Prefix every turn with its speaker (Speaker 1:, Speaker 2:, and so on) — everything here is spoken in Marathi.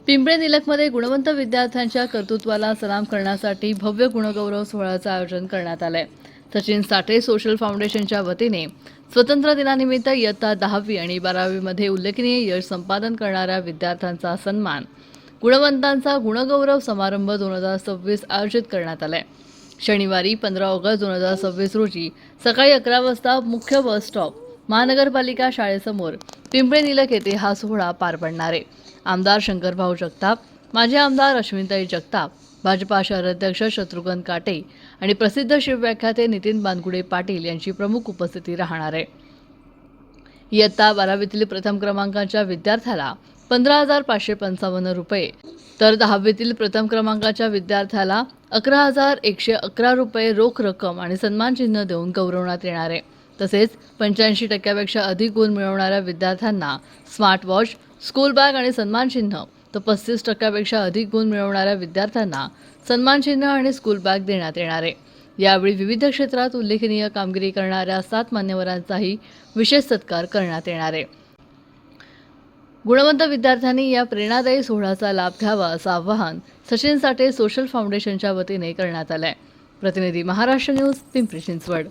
Speaker 1: पिंपळे निलखमध्ये गुणवंत विद्यार्थ्यांच्या कर्तृत्वाला सलाम करण्यासाठी भव्य गुणगौरव सोहळ्याचं आयोजन करण्यात आलंय। सचिन साठे सोशल फाउंडेशनच्या वतीने स्वतंत्र दिनानिमित्त इयत्ता 10वी आणि 12वी मध्ये उल्लेखनीय यश संपादन करणाऱ्या विद्यार्थ्यांचा सन्मान, गुणवंतांचा गुणगौरव समारंभ 2026 आयोजित करण्यात आलाय। शनिवारी 15 ऑगस्ट 2026 रोजी सकाळी 11 वाजता मुख्य बस स्टॉप महानगरपालिका शाळेसमोर पिंपळे निलख येथे हा सोहळा पार पडणार आहे। आमदार शंकरभाऊ जगताप, माजी आमदार अश्विनीताई जगताप, भाजपा शहराध्यक्ष शत्रुघ्न काटे आणि प्रसिद्ध शिवव्याख्याते नितीन बानकुडे पाटील यांची प्रमुख उपस्थिती राहणार आहे। इयत्ता 12वीतील प्रथम क्रमांकाच्या विद्यार्थ्याला 15,555 रुपये, तर 10वीतील प्रथम क्रमांकाच्या विद्यार्थ्याला 11,111 रुपये रोख रक्कम आणि सन्मानचिन्ह देऊन गौरवण्यात येणार आहे। तसेच 85% अधिक गुण मिळवणाऱ्या विद्यार्थ्यांना स्मार्ट वॉच, स्कूल बॅग आणि सन्मानचिन्ह, तर 35% अधिक गुण मिळवणाऱ्या विद्यार्थ्यांना सन्मानचिन्ह आणि स्कूल बॅग देण्यात येणार आहे। यावेळी विविध क्षेत्रात उल्लेखनीय कामगिरी करणाऱ्या 7 मान्यवरांचाही विशेष सत्कार करण्यात येणार आहे। गुणवंत विद्यार्थ्यांनी या प्रेरणादायी सोहळ्याचा लाभ घ्यावा असं आवाहन सचिन साठे सोशल फाउंडेशनच्या वतीने करण्यात आलंय। प्रतिनिधी महाराष्ट्र न्यूज, पिंपरी चिंचवड।